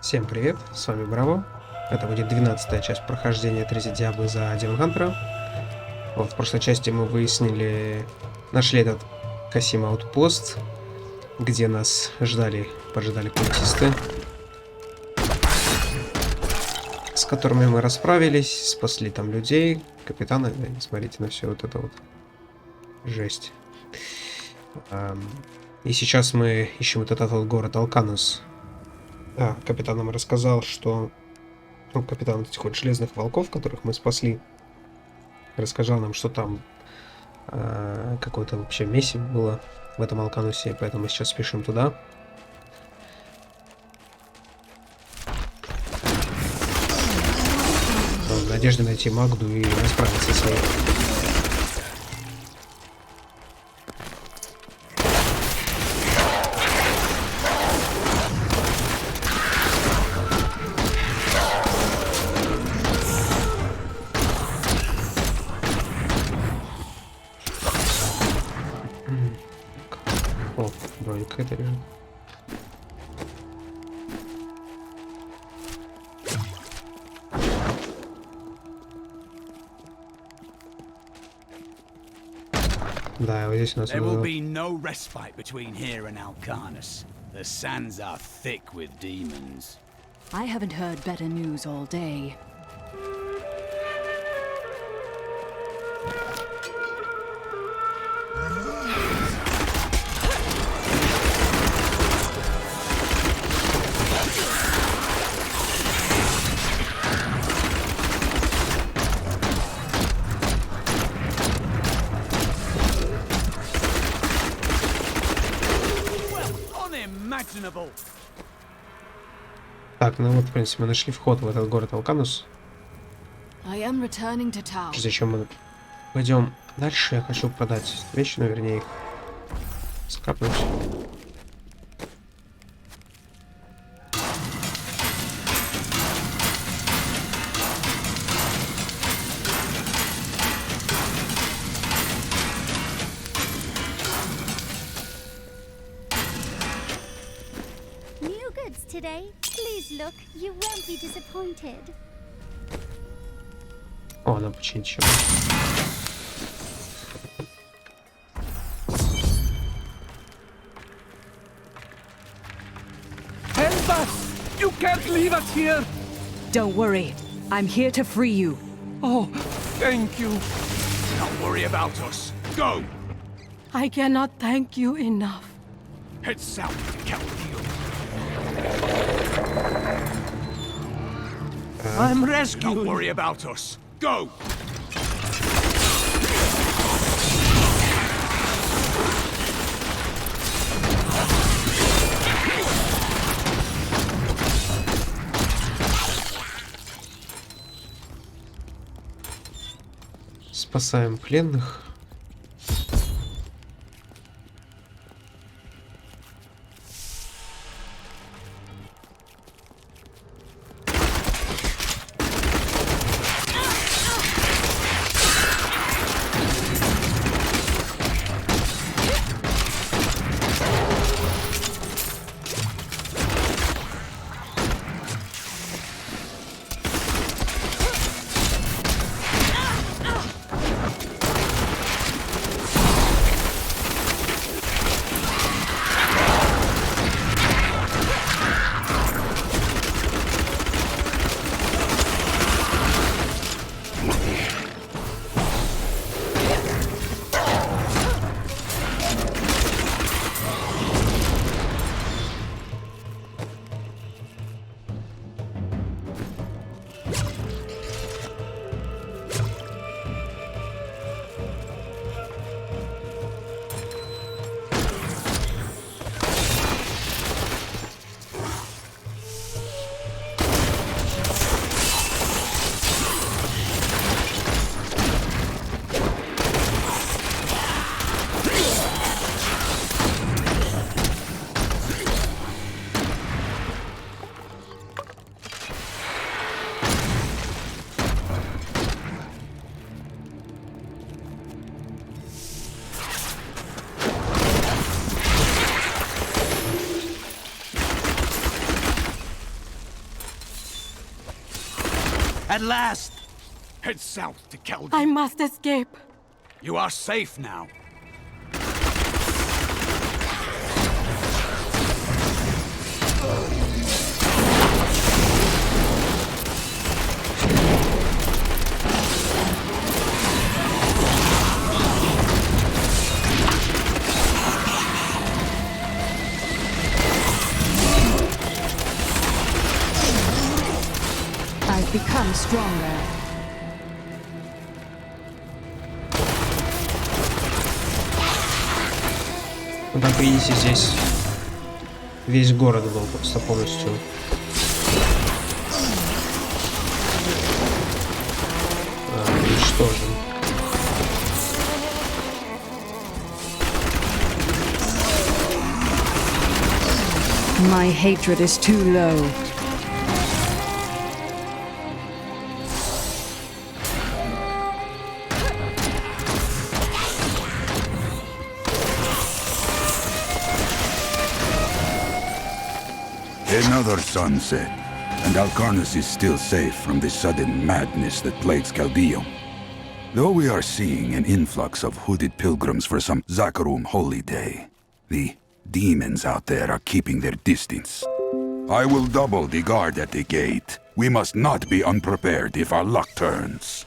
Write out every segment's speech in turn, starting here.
Всем привет, с вами Браво. Это будет 12-я часть прохождения 3 Diablo за Демона. Вот в прошлой части мы нашли этот Касим аутпост, где нас поджидали культисты, с которыми мы расправились, спасли там людей, капитана. Смотрите на все вот это вот. Жесть. И сейчас мы ищем вот этот вот город Алканус. Капитан нам рассказал, что... капитан этих вот железных волков, которых мы спасли, рассказал нам, что там какое-то вообще месиво было в этом Алканусе, поэтому мы сейчас спешим туда. В надежде найти Магду и расправиться с ней. О, броник какая-то лежит. Да, вот здесь у нас... There will be no respite between here and Alcanus. The sands are thick with demons. I haven't heard better news all day. Unimaginable. Так, ну вот, в принципе, мы нашли вход в этот город Алканус. I am returning to town. Зачем мы пойдем дальше? Я хочу продать вещи, но вернее их скапнуть. Today, please look. You won't be disappointed. О, надо починить еще. Help us! You can't leave us here! Don't worry. I'm here to free you. Oh, thank you. Don't worry about us. Go! I cannot thank you enough. Head south to Caldeo. I'm rescuing. Don't worry about us. Go! Спасаем пленных. At last! Head south to Calgary. I must escape. You are safe now. I've become stronger. Ну, как видите, здесь весь город был просто полностью уничтожен. My hatred is too low. Another sunset, and Alcarnus is still safe from the sudden madness that plagues Chaldeum. Though we are seeing an influx of hooded pilgrims for some Zakarum holy day, the demons out there are keeping their distance. I will double the guard at the gate. We must not be unprepared if our luck turns.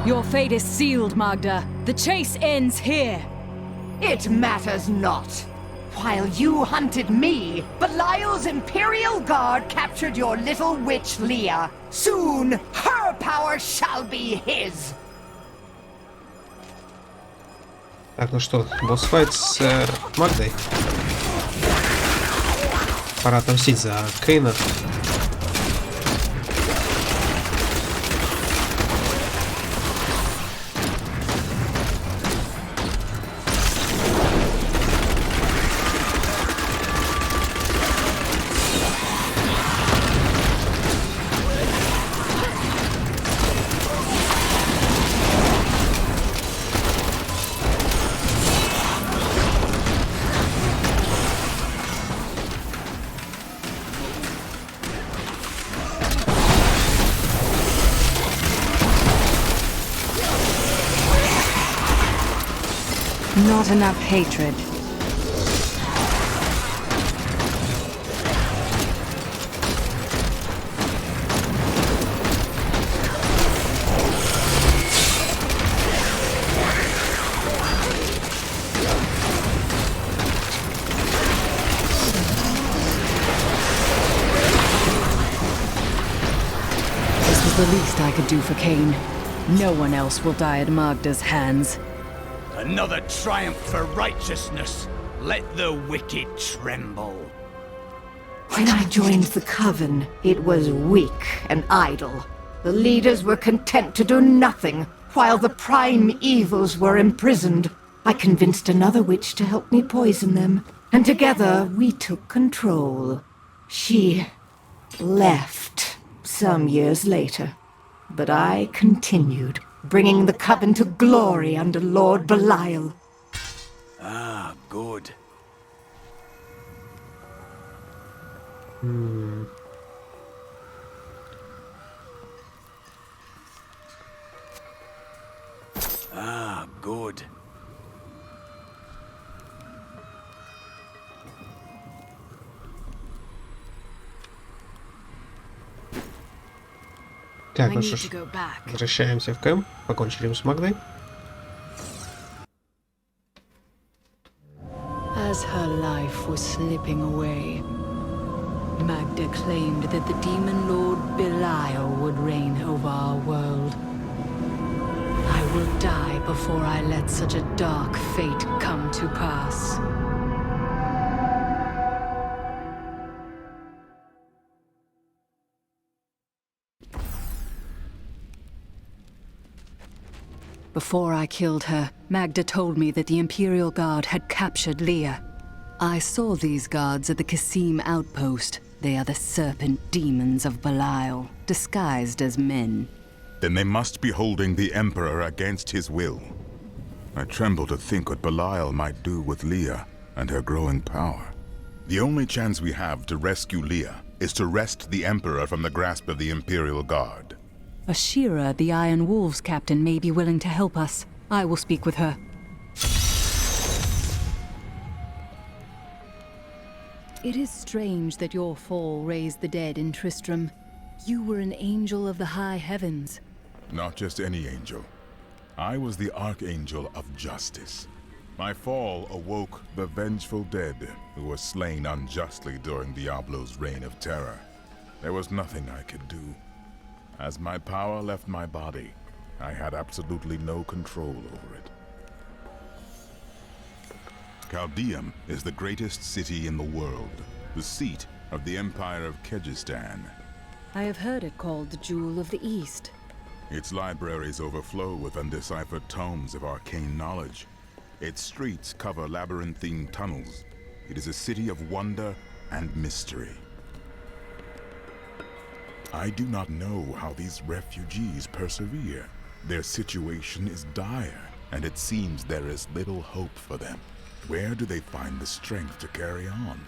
Your fate is sealed, Magda. The chase ends here. It matters not. While you hunted me, Belial's Imperial Guard captured your little witch Leah. Soon, her power shall be his. Так, ну что, босс-файт с Магдой. Пора отомстить за Кейна. Not enough hatred. This was the least I could do for Cain. No one else will die at Magda's hands. Another triumph for righteousness. Let the wicked tremble. When I joined the Coven, it was weak and idle. The leaders were content to do nothing, while the prime evils were imprisoned. I convinced another witch to help me poison them, and together we took control. She left some years later, but I continued, bringing the Coven to glory under Lord Belial. Ah, good. Ah, good. Так, I ну need что to ж, go back. возвращаемся в кэм. Покончили с Магдой. As her life was slipping away, Magda claimed that the demon lord Belial would reign over our world. I will die before I let such a dark fate come to pass. Before I killed her, Magda told me that the Imperial Guard had captured Leah. I saw these guards at the Kasim outpost. They are the serpent demons of Belial, disguised as men. Then they must be holding the Emperor against his will. I tremble to think what Belial might do with Leah and her growing power. The only chance we have to rescue Leah is to wrest the Emperor from the grasp of the Imperial Guard. Ashira, the Iron Wolves captain, may be willing to help us. I will speak with her. It is strange that your fall raised the dead in Tristram. You were an angel of the high heavens. Not just any angel. I was the Archangel of Justice. My fall awoke the vengeful dead who were slain unjustly during Diablo's reign of terror. There was nothing I could do. As my power left my body, I had absolutely no control over it. Caldeum is the greatest city in the world, the seat of the Empire of Kyrgyzstan. I have heard it called the Jewel of the East. Its libraries overflow with undeciphered tomes of arcane knowledge. Its streets cover labyrinthine tunnels. It is a city of wonder and mystery. I do not know how these refugees persevere. Their situation is dire, and it seems there is little hope for them. Where do they find the strength to carry on?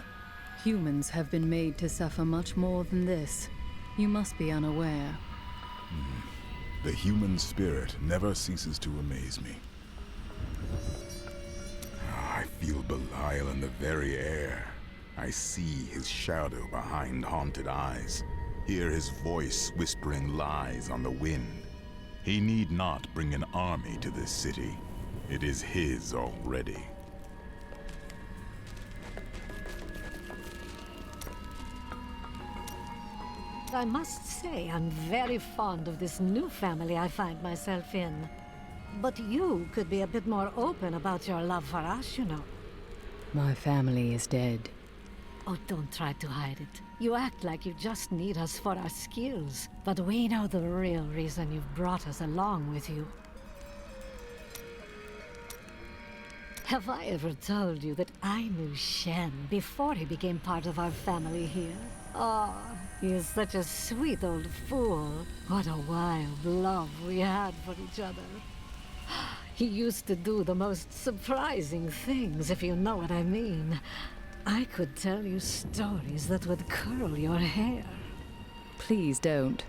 Humans have been made to suffer much more than this. You must be unaware. The human spirit never ceases to amaze me. I feel Belial in the very air. I see his shadow behind haunted eyes. Hear his voice whispering lies on the wind. He need not bring an army to this city. It is his already. I must say I'm very fond of this new family I find myself in. But you could be a bit more open about your love for us, you know. My family is dead. Oh, don't try to hide it. You act like you just need us for our skills. But we know the real reason you've brought us along with you. Have I ever told you that I knew Shen before he became part of our family here? Oh, he is such a sweet old fool. What a wild love we had for each other. He used to do the most surprising things, if you know what I mean. I could tell you stories that would curl your hair. Please don't.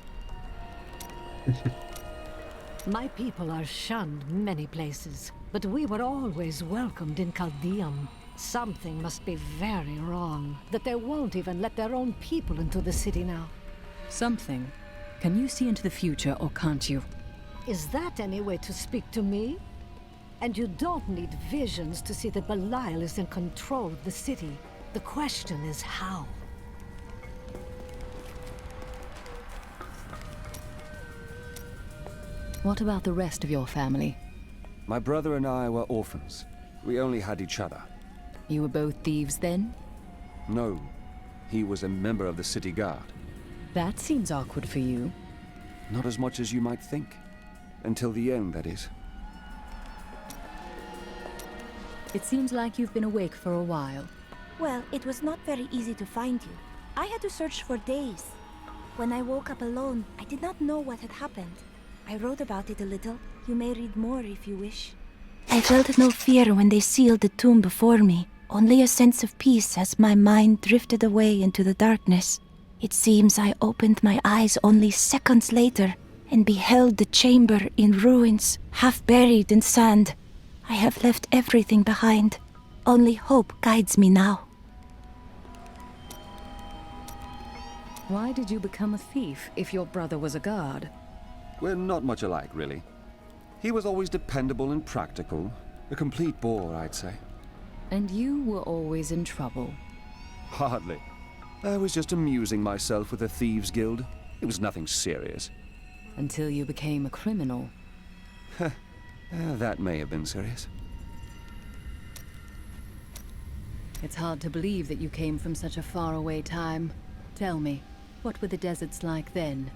My people are shunned many places, but we were always welcomed in Caldeum. Something must be very wrong, that they won't even let their own people into the city now. Something? Can you see into the future, or can't you? Is that any way to speak to me? And you don't need visions to see that Belial is in control of the city. The question is how. What about the rest of your family? My brother and I were orphans. We only had each other. You were both thieves then? No. He was a member of the city guard. That seems awkward for you. Not as much as you might think. Until the end, that is. It seems like you've been awake for a while. Well, it was not very easy to find you. I had to search for days. When I woke up alone, I did not know what had happened. I wrote about it a little. You may read more if you wish. I felt no fear when they sealed the tomb before me. Only a sense of peace as my mind drifted away into the darkness. It seems I opened my eyes only seconds later and beheld the chamber in ruins, half buried in sand. I have left everything behind. Only hope guides me now. Why did you become a thief if your brother was a guard? We're not much alike, really. He was always dependable and practical. A complete bore, I'd say. And you were always in trouble. Hardly. I was just amusing myself with the Thieves' Guild. It was nothing serious. Until you became a criminal. That may have been serious. It's hard to believe that you came from such a faraway time. Tell me, what were the deserts like then?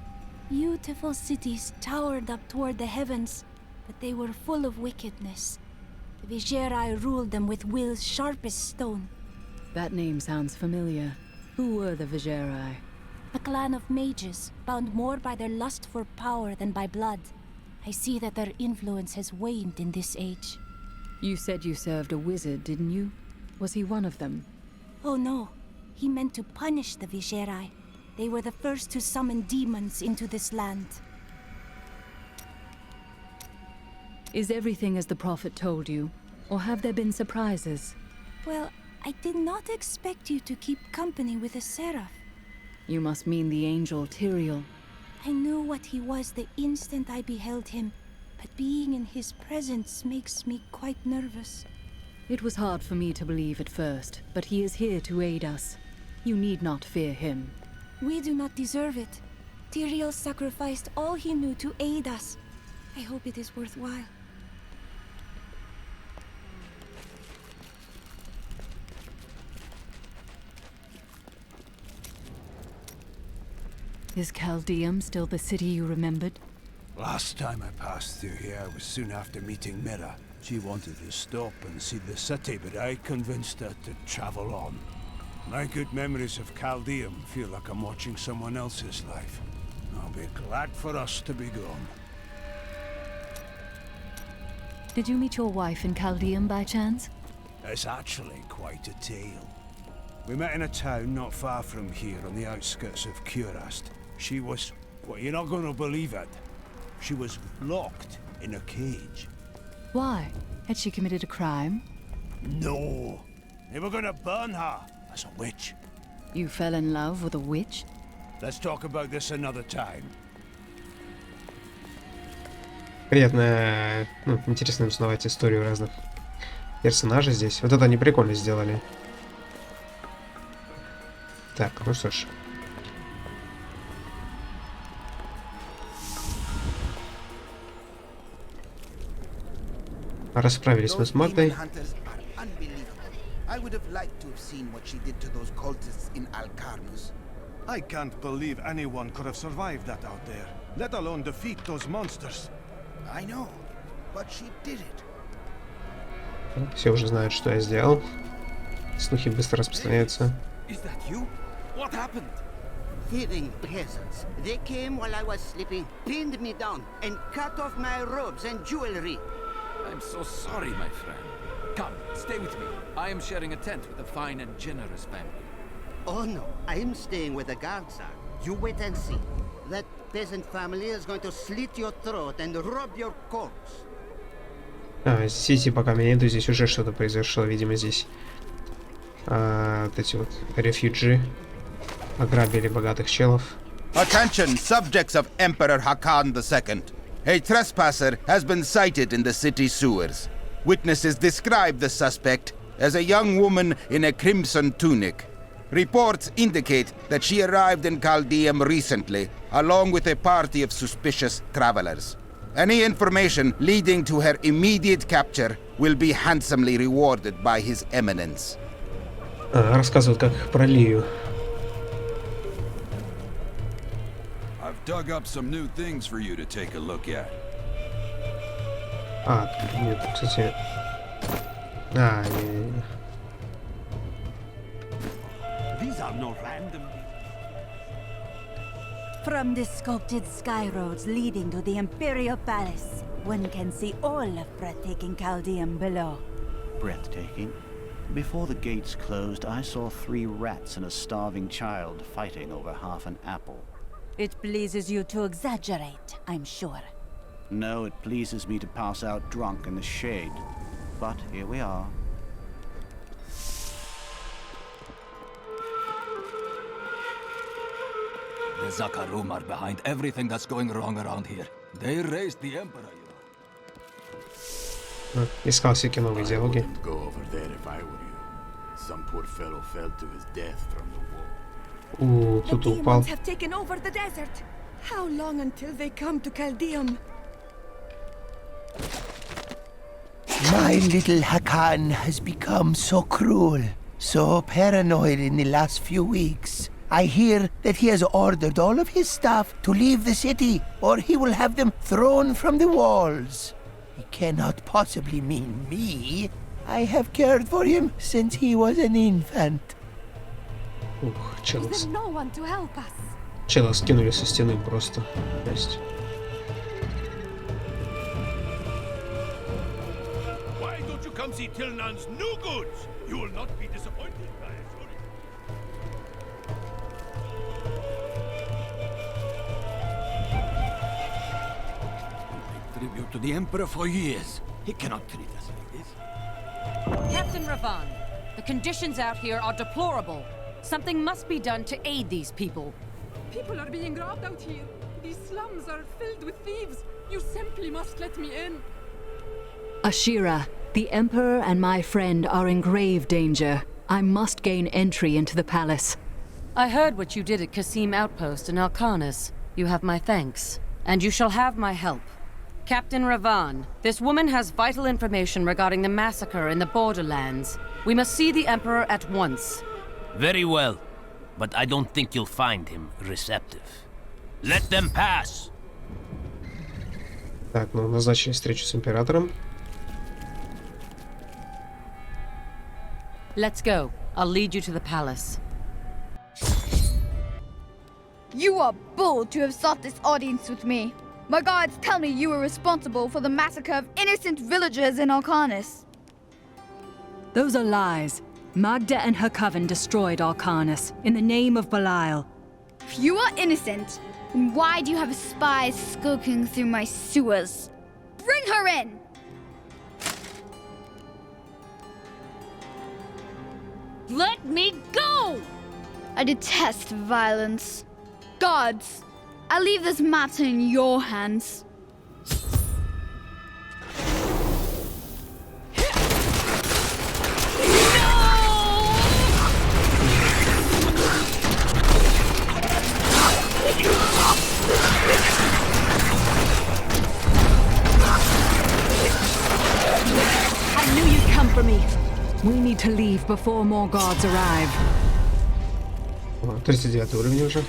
Beautiful cities towered up toward the heavens, but they were full of wickedness. The Vigerai ruled them with will's sharpest stone. That name sounds familiar. Who were the Vigerai? A clan of mages, bound more by their lust for power than by blood. I see that their influence has waned in this age. You said you served a wizard, didn't you? Was he one of them? Oh no, he meant to punish the Viserai. They were the first to summon demons into this land. Is everything as the prophet told you? Or have there been surprises? Well, I did not expect you to keep company with a seraph. You must mean the angel Tyrael. I knew what he was the instant I beheld him, but being in his presence makes me quite nervous. It was hard for me to believe at first, but he is here to aid us. You need not fear him. We do not deserve it. Tyrael sacrificed all he knew to aid us. I hope it is worthwhile. Is Chaldeum still the city you remembered? Last time I passed through here was soon after meeting Mira. She wanted to stop and see the city, but I convinced her to travel on. My good memories of Chaldeum feel like I'm watching someone else's life. I'll be glad for us to be gone. Did you meet your wife in Chaldeum by chance? It's actually quite a tale. We met in a town not far from here on the outskirts of Kurast. She was... well, you're not going to believe it. She was locked in a cage. Why? Had she committed a crime? No. They were going to burn her as a witch. You fell in love with a witch? Let's talk about this another time. Приятно, ну, интересно узнавать историю разных персонажей здесь. Вот это они прикольно сделали. Так, ну что ж. Расправились мы с Магдой. I would have liked to have seen what she did to those cultists in Alcarnus. I can't believe anyone could have survived that out there, let alone defeat those monsters. I know, but she did it. Все уже знают, что я сделал. Слухи быстро распространяются. Is that you? What happened? Thieving peasants. They came while I was sleeping, pinned me down, and cut off my robes and jewelry. I'm so sorry, my friend. Come, stay with me. I am sharing a tent with a fine and generous family. Oh no, I'm staying where the guards are. You wait and see. That peasant family is going to slit your throat and rob your corpse. Здесь пока меня нету, здесь уже что-то произошло, видимо, здесь вот эти вот рефьюджи ограбили богатых челов. Attention, subjects of Emperor Hakan II. A trespasser has been sighted in the city sewers. Witnesses describe the suspect as a young woman in a crimson tunic. Reports indicate that she arrived in Chaldeum recently, along with a party of suspicious travelers. Any information leading to her immediate capture will be handsomely rewarded by His Eminence. Рассказывают, как про Лию. I've dug up some new things for you to take a look at. Нет, кстати... не. These are no random... From the sculpted sky roads leading to the Imperial Palace, one can see all of breathtaking Chaldeum below. Breathtaking? Before the gates closed, I saw 3 rats and a starving child fighting over half an apple. It pleases you to exaggerate, I'm sure. No, it pleases me to pass out drunk in the shade. But here we are. The Zakarum are behind everything that's going wrong around here. They raised the Emperor, you know. Искал всякие новые диалоги. Go over there if I were you. Some poor fellow fell to his death from the wall. Кто-то упал. Have taken over the desert. How long until they come to Chaldeum? My little Hakan has become so cruel, so paranoid in the last few weeks. I hear that he has ordered all of his staff to leave the city, or he will have them thrown from the walls. He cannot possibly mean me. I have cared for him since he was an infant. Is there no one to help us? Чела скинули со стены просто. То есть... Why don't you come see Tilnan's new goods. You will not be disappointed, I assure you. Tribute to the Emperor for years. He cannot treat us like this. Captain Ravan, the conditions out here are deplorable. Something must be done to aid these people. People are being robbed out here. These slums are filled with thieves. You simply must let me in. Ashira, the Emperor and my friend are in grave danger. I must gain entry into the palace. I heard what you did at Qasim Outpost in Alcarnus. You have my thanks, and you shall have my help. Captain Ravan, this woman has vital information regarding the massacre in the borderlands. We must see the Emperor at once. Very well, but I don't think you'll find him receptive. Let them pass! Так, ну назначили встречу с Императором. Let's go. I'll lead you to the palace. You are bold to have sought this audience with me. My guards tell me you were responsible for the massacre of innocent villagers in Alcarnus. Those are lies. Magda and her coven destroyed Alcarnus in the name of Belial. If you are innocent, then why do you have spies skulking through my sewers? Bring her in! Let me go! I detest violence. Guards, I leave this matter in your hands. I knew you'd come for me. We need to leave before more guards arrive. 39 уровень уже.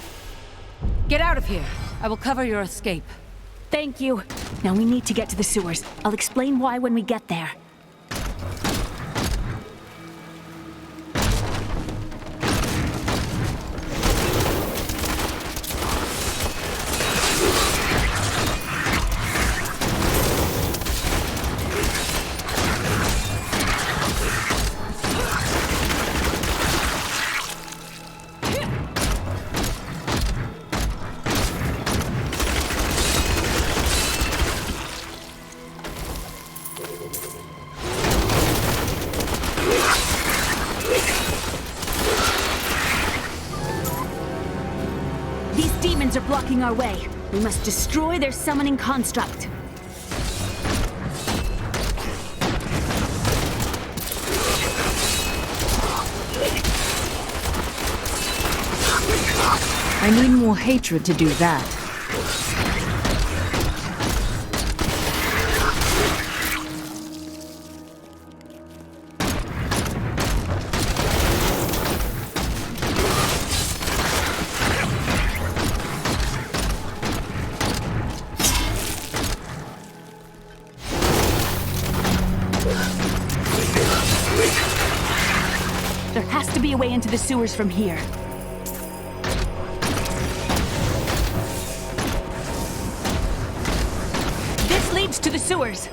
Get out of here. I will cover your escape. Thank you. Now we need to get to the sewers. I'll explain why when we get there. Are blocking our way. We must destroy their summoning construct. I need more hatred to do that. There has to be a way into the sewers from here. This leads to the sewers.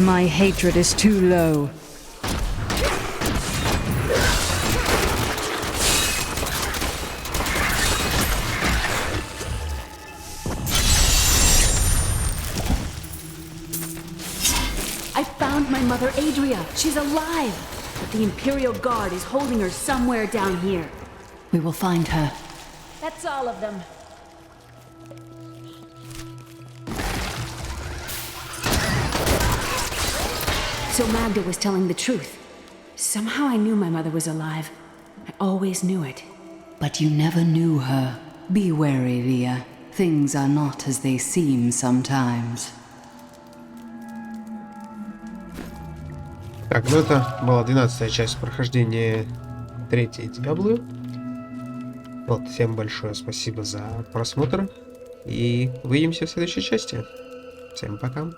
My hatred is too low. My mother Adria, she's alive! But the Imperial Guard is holding her somewhere down here. We will find her. That's all of them. So Magda was telling the truth. Somehow I knew my mother was alive. I always knew it. But you never knew her. Be wary, Via. Things are not as they seem sometimes. Так, ну это была 12-я часть прохождения 3-й Diablo. Вот, всем большое спасибо за просмотр. И увидимся в следующей части. Всем пока.